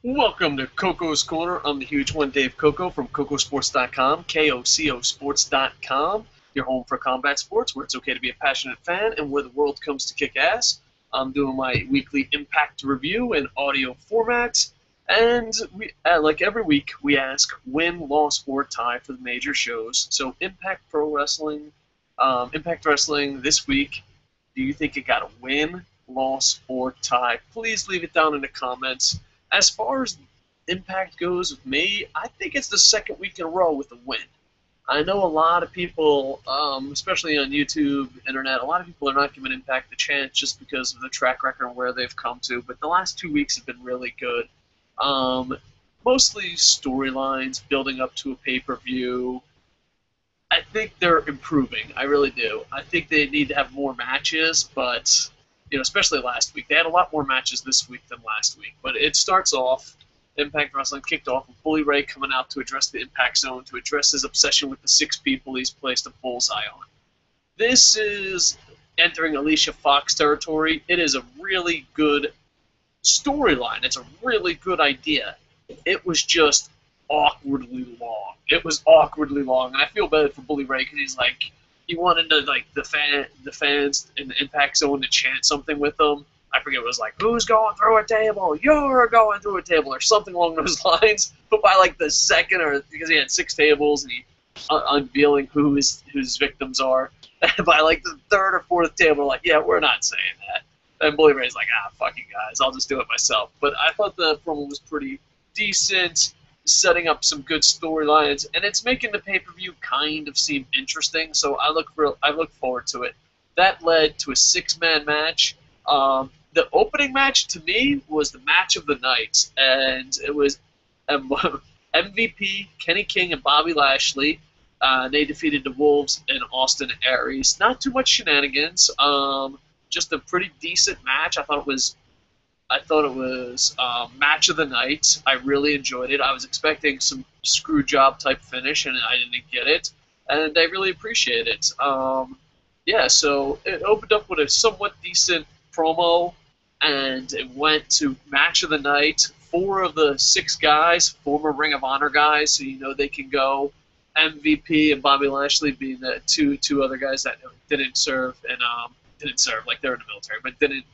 Welcome to Coco's Corner. I'm the huge one, Dave Coco from Kocosports.com, KOCOsports.com, your home for combat sports, where it's okay to be a passionate fan and where the world comes to kick ass. I'm doing my weekly Impact review in audio format, and like every week, we ask win, loss, or tie for the major shows. So Impact Wrestling this week. Do you think it got a win, loss, or tie? Please leave it down in the comments. As far as Impact goes with me, I think it's the second week in a row with a win. I know a lot of people, especially on YouTube, internet, a lot of people are not giving Impact a chance just because of the track record and where they've come to, but the last 2 weeks have been really good. Um, Mostly storylines building up to a pay-per-view. I think they're improving. I really do. I think they need to have more matches, but especially last week, they had a lot more matches this week than last week. But it starts off. Impact Wrestling kicked off with Bully Ray coming out to address the Impact Zone, to address his obsession with the 6 people he's placed a bullseye on. This is entering Alicia Fox territory. It is a really good storyline. It's a really good idea. It was just awkwardly long. It was awkwardly long, and I feel bad for Bully Ray because he wanted the fans in the Impact Zone to chant something with him. I forget it was like, who's going through a table? You're going through a table, or something along those lines. But by like the second, or because he had 6 tables and he unveiling who his victims are, by like the third or fourth table, like, yeah, we're not saying that. And Bully Ray's like, fuck you guys, I'll just do it myself. But I thought the promo was pretty decent, setting up some good storylines, and it's making the pay-per-view kind of seem interesting. So I look forward to it. That led to a 6-man match. The opening match to me was the match of the night, and it was MVP Kenny King and Bobby Lashley. They defeated the Wolves and Austin Aries. Not too much shenanigans. Just a pretty decent match. I thought it was match of the night. I really enjoyed it. I was expecting some screw job type finish, and I didn't get it, and I really appreciate it. Yeah, so it opened up with a somewhat decent promo, and it went to match of the night. 4 of the 6 guys, former Ring of Honor guys, so they can go. MVP and Bobby Lashley being the two other guys that didn't serve like they're in the military, but didn't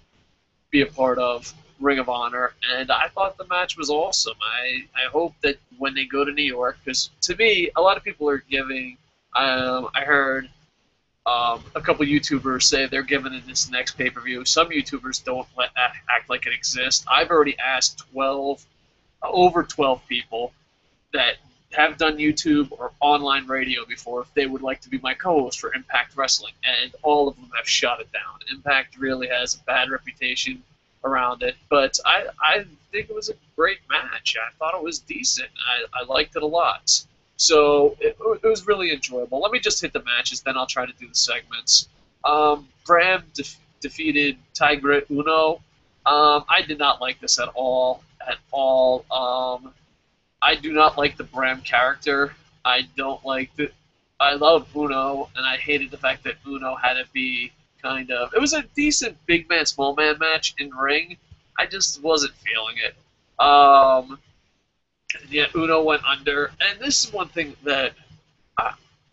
be a part of Ring of Honor, and I thought the match was awesome. I hope that when they go to New York, because to me, a lot of people are giving. I heard a couple YouTubers say they're giving it this next pay-per-view. Some YouTubers don't act like it exists. I've already asked over 12 people that have done YouTube or online radio before if they would like to be my co-host for Impact Wrestling, and all of them have shut it down. Impact really has a bad reputation around it, but I think it was a great match. I thought it was decent. I liked it a lot. So it was really enjoyable. Let me just hit the matches, then I'll try to do the segments. Bram defeated Tigre Uno. I did not like this at all. I do not like the Bram character. I don't like the. I love Uno, and I hated the fact that Uno had to be kind of. It was a decent big man, small man match in ring. I just wasn't feeling it. Yeah, Uno went under, and this is one thing that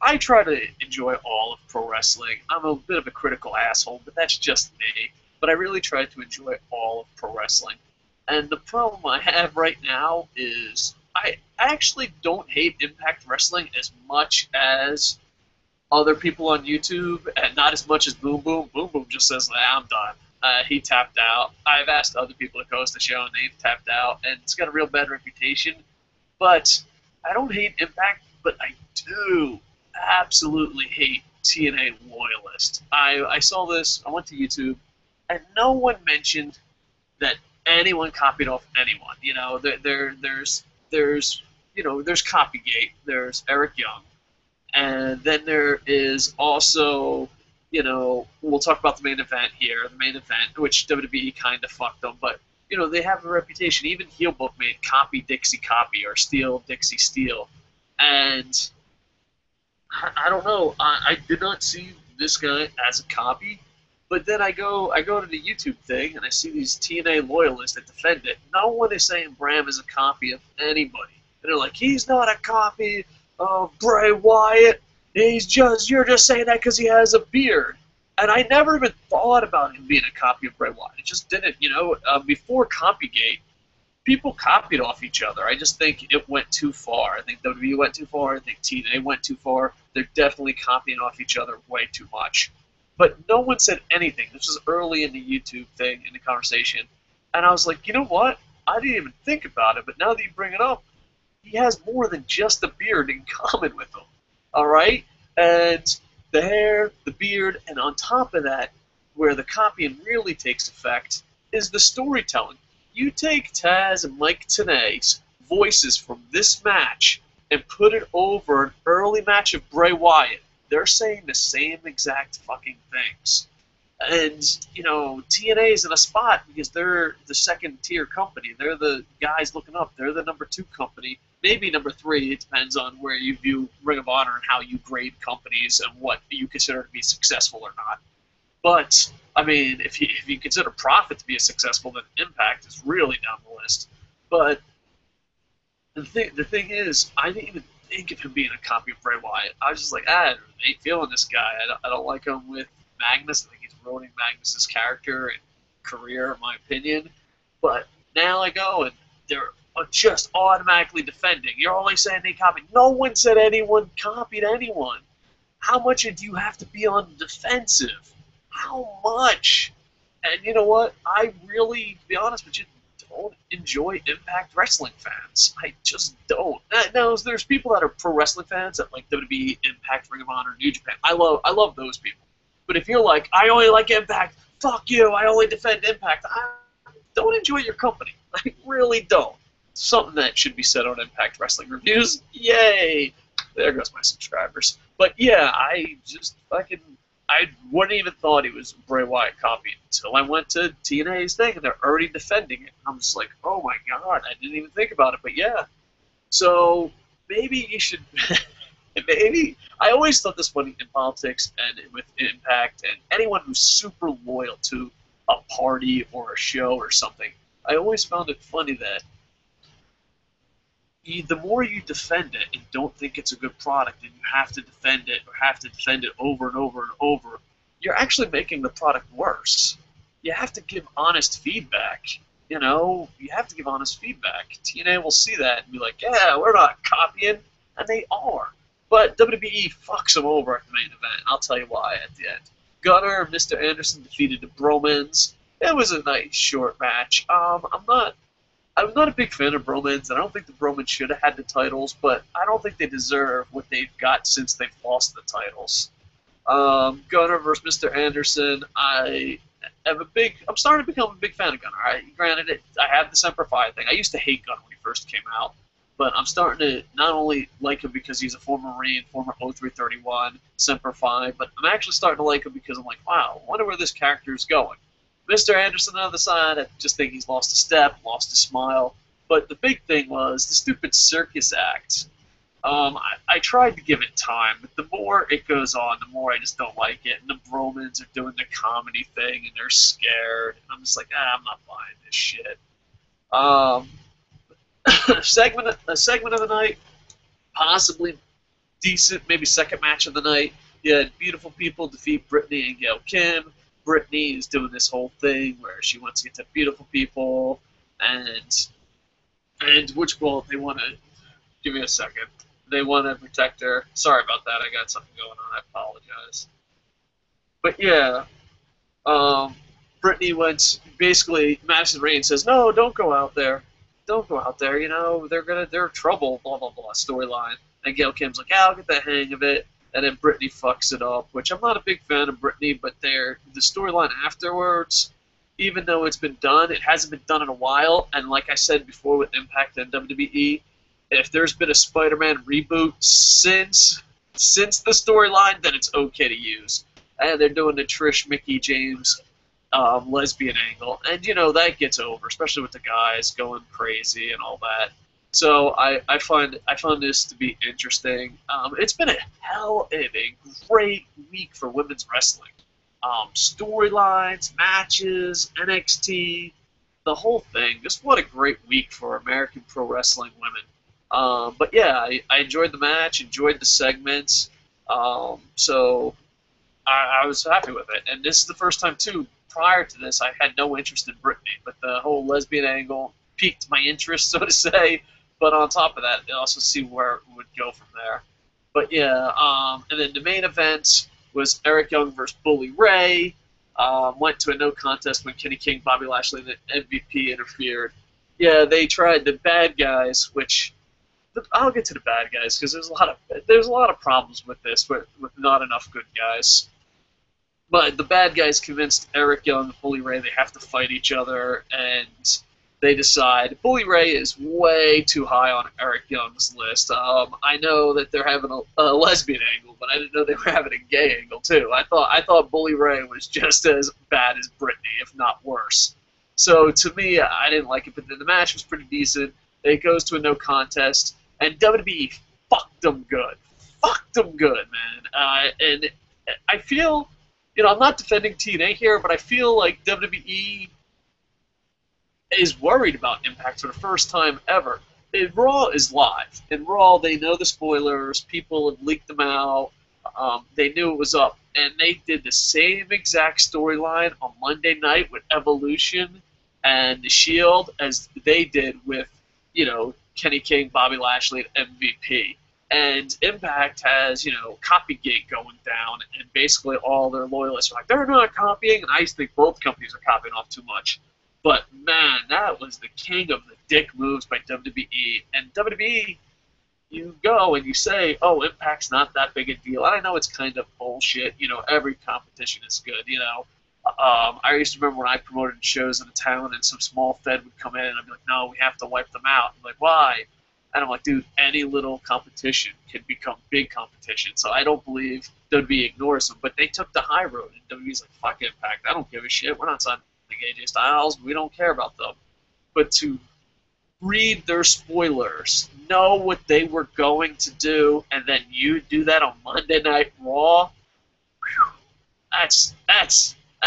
I try to enjoy all of pro wrestling. I'm a bit of a critical asshole, but that's just me. But I really try to enjoy all of pro wrestling. And the problem I have right now is I actually don't hate Impact Wrestling as much as other people on YouTube, and not as much as Boom Boom. Boom Boom just says, I'm done. He tapped out. I've asked other people to host the show, and they've tapped out, and it's got a real bad reputation. But I don't hate Impact, but I do absolutely hate TNA Loyalist. I saw this, I went to YouTube, and no one mentioned that anyone copied off anyone. There's Copygate, there's Eric Young, and then there is also, we'll talk about the main event here, the main event, which WWE kind of fucked them, but, they have a reputation. Even Heelbook made Copy Dixie Copy or Steal Dixie Steal. And I don't know. I did not see this guy as a copy. But then I go to the YouTube thing and I see these TNA loyalists that defend it. No one is saying Bram is a copy of anybody. And they're like, he's not a copy of Bray Wyatt. You're just saying that because he has a beard. And I never even thought about him being a copy of Bray Wyatt. It just didn't, before Copygate, people copied off each other. I just think it went too far. I think WWE went too far. I think TNA went too far. They're definitely copying off each other way too much. But no one said anything. This was early in the YouTube thing, in the conversation. And I was like, you know what? I didn't even think about it, but now that you bring it up, he has more than just a beard in common with him. All right? And the hair, the beard, and on top of that, where the copying really takes effect, is the storytelling. You take Taz and Mike Tenay's voices from this match and put it over an early match of Bray Wyatt. They're saying the same exact fucking things. And, TNA is in a spot because they're the second-tier company. They're the guys looking up. They're the number 2 company, maybe number 3. It depends on where you view Ring of Honor and how you grade companies and what you consider to be successful or not. But, I mean, if you consider Profit to be a successful, then Impact is really down the list. But the thing is, I didn't even think of him being a copy of Bray Wyatt. I was just like, I ain't feeling this guy. I don't like him with Magnus. I think he's ruining Magnus's character and career, in my opinion. But now I go, and they're just automatically defending. You're only saying they copied. No one said anyone copied anyone. How much do you have to be on the defensive? How much? And you know what? I really, to be honest with you, don't enjoy Impact Wrestling fans. I just don't. Now, there's people that are pro wrestling fans that like WWE, Impact, Ring of Honor, New Japan. I love those people. But if you're like, I only like Impact, fuck you, I only defend Impact, I don't enjoy your company. I really don't. Something that should be said on Impact Wrestling Reviews. Yay! There goes my subscribers. But yeah, I wouldn't even thought he was Bray Wyatt copy until I went to TNA's thing and they're already defending it. I'm just like, oh my god, I didn't even think about it. But yeah, so maybe you should. Maybe I always thought this funny in politics and with Impact and anyone who's super loyal to a party or a show or something. I always found it funny that the more you defend it and don't think it's a good product and you have to defend it or have to defend it over and over and over, you're actually making the product worse. You have to give honest feedback. You have to give honest feedback. TNA will see that and be like, yeah, we're not copying, and they are. But WWE fucks them over at the main event. I'll tell you why at the end. Gunner and Mr. Anderson defeated the Bromans. It was a nice short match. I'm not a big fan of Bromans, and I don't think the Bromans should have had the titles, but I don't think they deserve what they've got since they've lost the titles. Gunner versus Mr. Anderson. I'm starting to become a big fan of Gunner. Granted, I have the Semper Fi thing. I used to hate Gunner when he first came out, but I'm starting to not only like him because he's a former Marine, former O331, Semper Fi, but I'm actually starting to like him because I'm like, wow, I wonder where this character is going. Mr. Anderson on the other side, I just think he's lost a step, lost a smile. But the big thing was the stupid circus act. I tried to give it time, but the more it goes on, the more I just don't like it. And the Bromans are doing the comedy thing, and they're scared. And I'm just like, I'm not buying this shit. A segment of the night, possibly decent, maybe second match of the night. You had Beautiful People defeat Brittany and Gail Kim. Brittany is doing this whole thing where she wants to get to Beautiful People, and they want to give me a second. They want to protect her. Sorry about that. I got something going on. I apologize. But yeah, Brittany went. Basically, Madison Rayne says, "No, don't go out there. Don't go out there. They're trouble." Blah blah blah. Storyline. And Gail Kim's like, "I'll get the hang of it." And then Brittany fucks it up, which I'm not a big fan of Brittany, but the storyline afterwards, even though it's been done, it hasn't been done in a while. And like I said before with Impact and WWE, if there's been a Spider-Man reboot since the storyline, then it's okay to use. And they're doing the Trish, Mickey, James lesbian angle. And, that gets over, especially with the guys going crazy and all that. So I find this to be interesting. It's been a hell of a great week for women's wrestling. storylines, matches, NXT, the whole thing. Just what a great week for American pro wrestling women. But yeah, I enjoyed the match, enjoyed the segments. So I was happy with it. And this is the first time, too. Prior to this, I had no interest in Brittany, but the whole lesbian angle piqued my interest, so to say. But on top of that, I also see where it would go from there. But yeah, and then the main event was Eric Young versus Bully Ray. Went to a no contest when Kenny King, Bobby Lashley, and the MVP interfered. Yeah, they tried the bad guys, which I'll get to the bad guys because there's a lot of problems with this, with not enough good guys. But the bad guys convinced Eric Young and Bully Ray they have to fight each other, and they decide Bully Ray is way too high on Eric Young's list. I know that they're having a lesbian angle, but I didn't know they were having a gay angle too. I thought Bully Ray was just as bad as Brittany, if not worse. So to me, I didn't like it, but then the match was pretty decent. It goes to a no contest, and WWE fucked them good. Fucked them good, man. And I feel, I'm not defending TNA here, but I feel like WWE is worried about Impact for the first time ever. Raw is live. In Raw, they know the spoilers. People have leaked them out. They knew it was up. And they did the same exact storyline on Monday night with Evolution and The Shield as they did with, Kenny King, Bobby Lashley, and MVP. And Impact has, Copygate going down, and basically all their loyalists are like, they're not copying, and I used to think both companies are copying off too much. But, man, that was the king of the dick moves by WWE. And WWE, you go and you say, oh, Impact's not that big a deal. I know it's kind of bullshit. Every competition is good, I used to remember when I promoted shows in a town and some small fed would come in and I'd be like, no, we have to wipe them out. I'm like, why? And I'm like, dude, any little competition can become big competition. So I don't believe WWE ignores them. But they took the high road. And WWE's like, fuck Impact. I don't give a shit. We're not signing AJ Styles. We don't care about them. But to read their spoilers, know what they were going to do, and then you do that on Monday Night Raw, whew, that's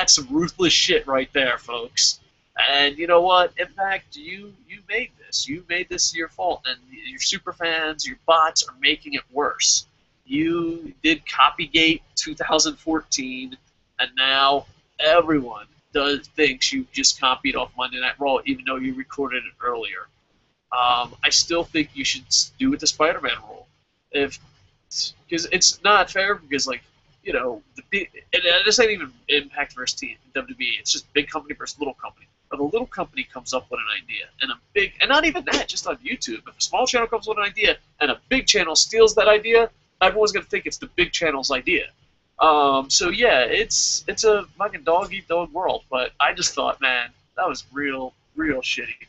some ruthless shit right there, folks. And you know what, Impact, you made this. You made this your fault, and your super fans, your bots are making it worse. You did Copygate 2014, and now everyone thinks you just copied off Monday Night Raw, even though you recorded it earlier. I still think you should do it the Spider-Man rule, because it's not fair. Because this ain't even Impact versus WWE. It's just big company versus little company. If a little company comes up with an idea, and not even that, just on YouTube, if a small channel comes with an idea and a big channel steals that idea, everyone's gonna think it's the big channel's idea. So yeah, it's a fucking dog eat dog world. But I just thought, man, that was real shitty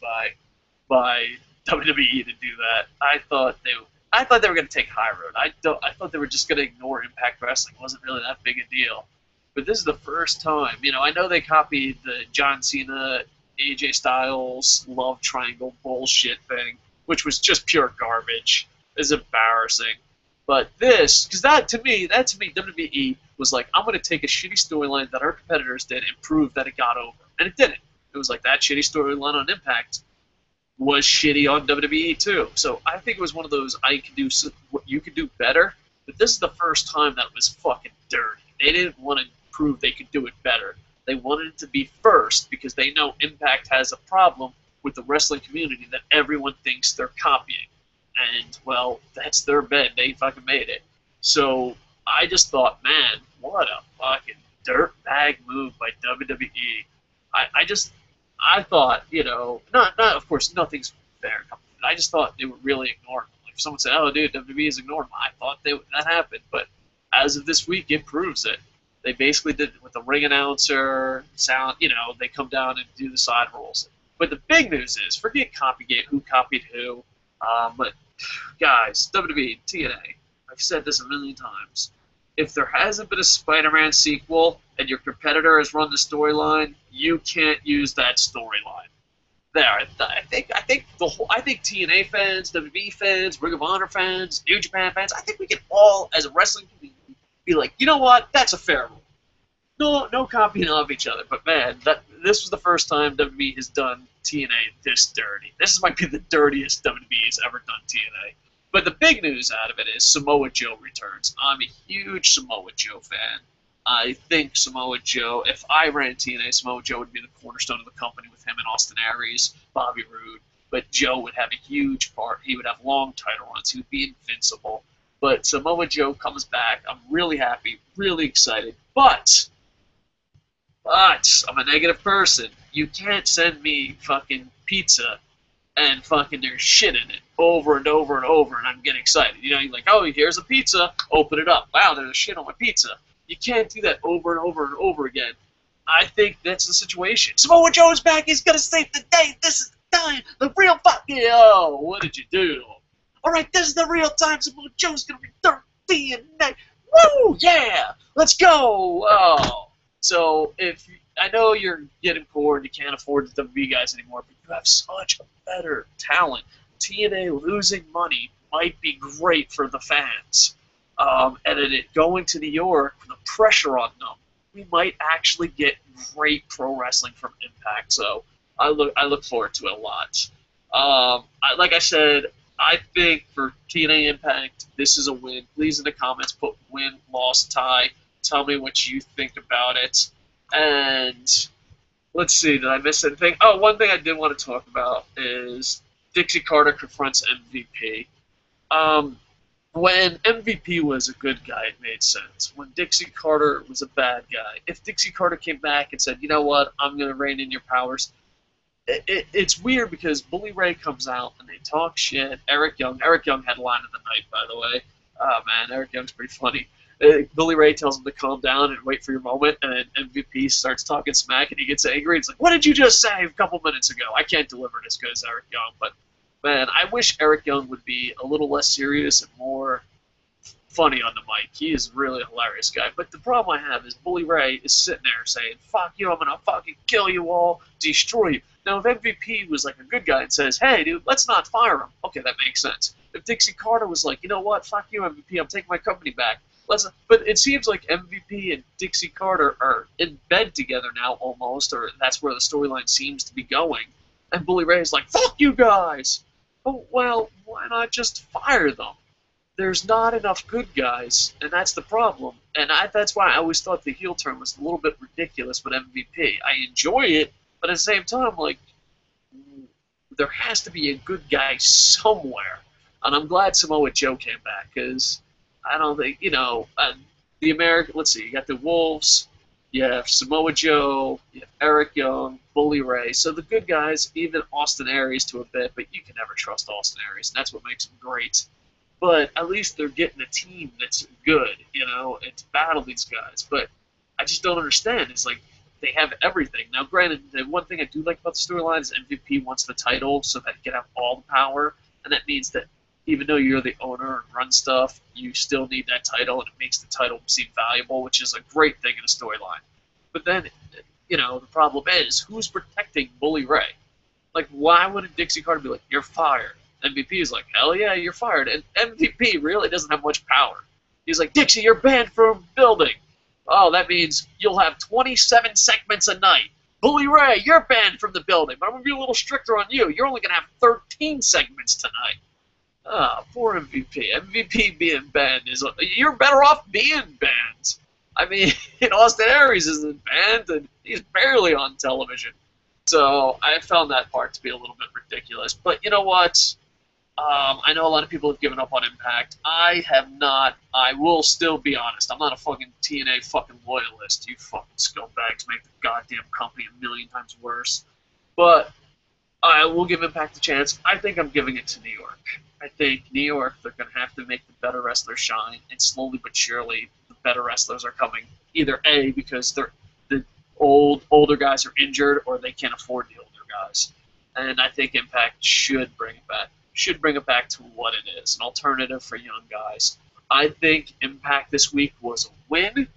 by WWE to do that. I thought they were going to take high road. I thought they were just going to ignore Impact Wrestling. It wasn't really that big a deal. But this is the first time. I know they copied the John Cena, AJ Styles love triangle bullshit thing, which was just pure garbage. It's embarrassing. But this, because that to me, WWE was like, I'm going to take a shitty storyline that our competitors did and prove that it got over. And it didn't. It was like that shitty storyline on Impact was shitty on WWE too. So I think it was one of those I could do what you could do better. But this is the first time that it was fucking dirty. They didn't want to prove they could do it better. They wanted it to be first because they know Impact has a problem with the wrestling community that everyone thinks they're copying. And, well, that's their bed. They fucking made it. So I just thought, man, what a fucking dirtbag move by WWE. I thought, not of course, nothing's fair. I just thought they were really ignoring them. Like if someone said, oh, dude, WWE is ignoring them, I thought that happened. But as of this week, it proves it. They basically did it with the ring announcer, sound, they come down and do the side rolls. But the big news is, forget Copygate, who copied who. But, guys, WWE, TNA, I've said this a million times. If there hasn't been a Spider-Man sequel and your competitor has run the storyline, you can't use that storyline. There, I think TNA fans, WWE fans, Ring of Honor fans, New Japan fans, I think we can all, as a wrestling community, be like, you know what? That's a fair rule. no copying off each other. But man, this was the first time WWE has done TNA this dirty. This might be the dirtiest WWE has ever done TNA. But the big news out of it is Samoa Joe returns. I'm a huge Samoa Joe fan. I think Samoa Joe, if I ran TNA, Samoa Joe would be the cornerstone of the company with him and Austin Aries, Bobby Roode. But Joe would have a huge part. He would have long title runs. He would be invincible. But Samoa Joe comes back. I'm really happy, really excited. But I'm a negative person. You can't send me fucking pizza and fucking there's shit in it over and over and over, and I'm getting excited. You know, you're like, oh, here's a pizza. Open it up. Wow, there's shit on my pizza. You can't do that over and over and over again. I think that's the situation. Samoa Joe's back. He's going to save the day. This is the time. The real fucking... Oh, what did you do? All right, this is the real time. Samoa Joe's going to return DNA. Woo! Yeah! Let's go! Oh. So, I know you're getting poor and you can't afford the WWE guys anymore, but you have such a better talent. TNA losing money might be great for the fans. And it going to New York, the pressure on them, we might actually get great pro wrestling from Impact. So I look forward to it a lot. Like I said, I think for TNA Impact, this is a win. Please in the comments put win, loss, tie. Tell me what you think about it. And let's see, did I miss anything? Oh, one thing I did want to talk about is Dixie Carter confronts MVP. When MVP was a good guy, it made sense. When Dixie Carter was a bad guy, if Dixie Carter came back and said, you know what, I'm going to rein in your powers, it's weird because Bully Ray comes out and they talk shit. Eric Young had line of the night, by the way. Oh, man, Eric Young's pretty funny. Bully Ray tells him to calm down and wait for your moment, and then MVP starts talking smack, and he gets angry. It's like, what did you just say a couple minutes ago? I can't deliver it as good as Eric Young, but, man, I wish Eric Young would be a little less serious and more funny on the mic. He is really a hilarious guy. But the problem I have is Bully Ray is sitting there saying, fuck you, I'm going to fucking kill you all, destroy you. Now, if MVP was like a good guy and says, hey, dude, let's not fire him, okay, that makes sense. If Dixie Carter was like, you know what, fuck you, MVP, I'm taking my company back. But it seems like MVP and Dixie Carter are in bed together now almost, or that's where the storyline seems to be going. And Bully Ray is like, fuck you guys! Oh, well, why not just fire them? There's not enough good guys, and that's the problem. And that's why I always thought the heel turn was a little bit ridiculous with MVP. I enjoy it, but at the same time, like, there has to be a good guy somewhere. And I'm glad Samoa Joe came back, because I don't think, the American, let's see, you got the Wolves, you have Samoa Joe, you have Eric Young, Bully Ray. So the good guys, even Austin Aries to a bit, but you can never trust Austin Aries, and that's what makes him great. But at least they're getting a team that's good, and to battle these guys. But I just don't understand. It's like they have everything. Now, granted, the one thing I do like about the storyline is MVP wants the title so that he can have all the power, and that means that even though you're the owner and run stuff, you still need that title, and it makes the title seem valuable, which is a great thing in a storyline. But then, the problem is, who's protecting Bully Ray? Like, why would Dixie Carter be like, you're fired? MVP is like, hell yeah, you're fired. And MVP really doesn't have much power. He's like, Dixie, you're banned from building. Oh, that means you'll have 27 segments a night. Bully Ray, you're banned from the building, but I'm going to be a little stricter on you. You're only going to have 13 segments tonight. Ah, poor MVP. MVP being banned you're better off being banned. I mean, Austin Aries isn't banned, and he's barely on television. So I found that part to be a little bit ridiculous. But you know what? I know a lot of people have given up on Impact. I have not. I will still be honest. I'm not a fucking TNA fucking loyalist. You fucking scumbags make the goddamn company a million times worse. But I will give Impact a chance. I think I'm giving it to New York. I think New York, they're going to have to make the better wrestlers shine, and slowly but surely, the better wrestlers are coming. Either A, because the older guys are injured, or they can't afford the older guys. And I think Impact should bring it back. Should bring it back to what it is, an alternative for young guys. I think Impact this week was a win.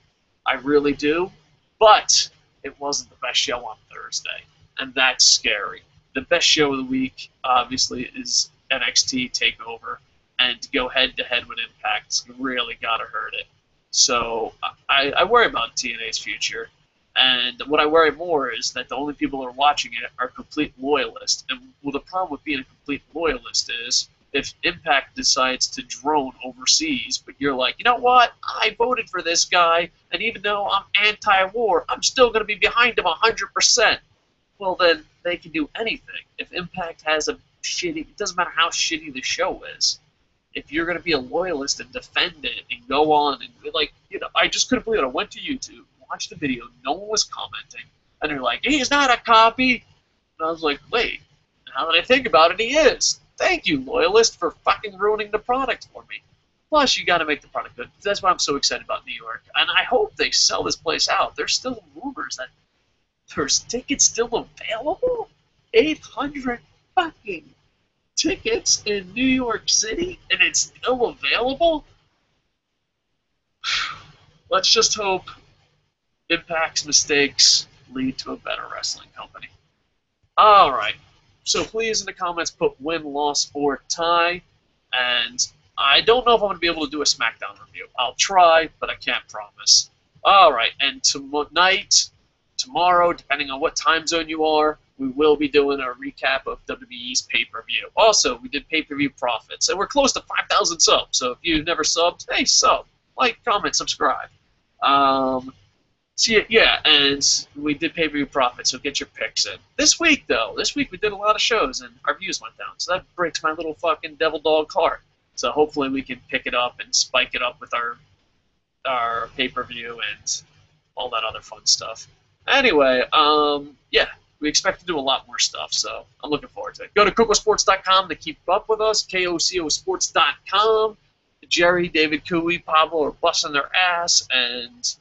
I really do. But it wasn't the best show on Thursday, and that's scary. The best show of the week, obviously, is NXT TakeOver, and to go head-to-head with Impact really got to hurt it. So I worry about TNA's future. And what I worry more is that the only people who are watching it are complete loyalists. And well, the problem with being a complete loyalist is if Impact decides to drone overseas, but you're like, you know what? I voted for this guy, and even though I'm anti-war, I'm still going to be behind him 100%. Well, then they can do anything. If Impact has a shitty, it doesn't matter how shitty the show is. If you're going to be a loyalist and defend it and go on and like, I just couldn't believe it. I went to YouTube, watched the video, no one was commenting, and they're like, he's not a copy. And I was like, wait, now that I think about it, he is. Thank you, loyalist, for fucking ruining the product for me. Plus, you got to make the product good. That's why I'm so excited about New York, and I hope they sell this place out. There's still rumors that there's tickets still available. 800 fucking tickets in New York City, and it's still available? Let's just hope Impact's mistakes lead to a better wrestling company. Alright, so please in the comments put win, loss, or tie, and I don't know if I'm going to be able to do a SmackDown review. I'll try, but I can't promise. Alright, and tonight, tomorrow, depending on what time zone you are, we will be doing a recap of WWE's pay-per-view. Also, we did pay-per-view profits, and we're close to 5,000 subs, so if you've never subbed, hey, sub. Like, comment, subscribe. So yeah, and we did pay-per-view profits, so get your picks in. This week, though, we did a lot of shows, and our views went down, so that breaks my little fucking devil dog heart. So hopefully we can pick it up and spike it up with our pay-per-view and all that other fun stuff. Anyway, yeah, we expect to do a lot more stuff, so I'm looking forward to it. Go to Kocosports.com to keep up with us, KOCOsports.com. Jerry, David Cooey, Pablo are busting their ass, and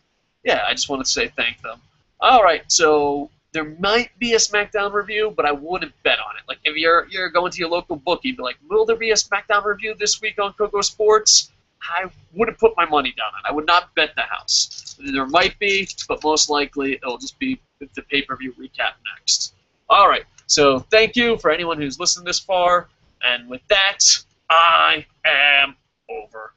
yeah, I just want to say thank them. Alright, so there might be a SmackDown review, but I wouldn't bet on it. Like, if you're going to your local bookie, be like, will there be a SmackDown review this week on Coco Sports? I wouldn't put my money down on it. I would not bet the house. There might be, but most likely it'll just be the pay-per-view recap next. Alright, so thank you for anyone who's listened this far, and with that, I am over.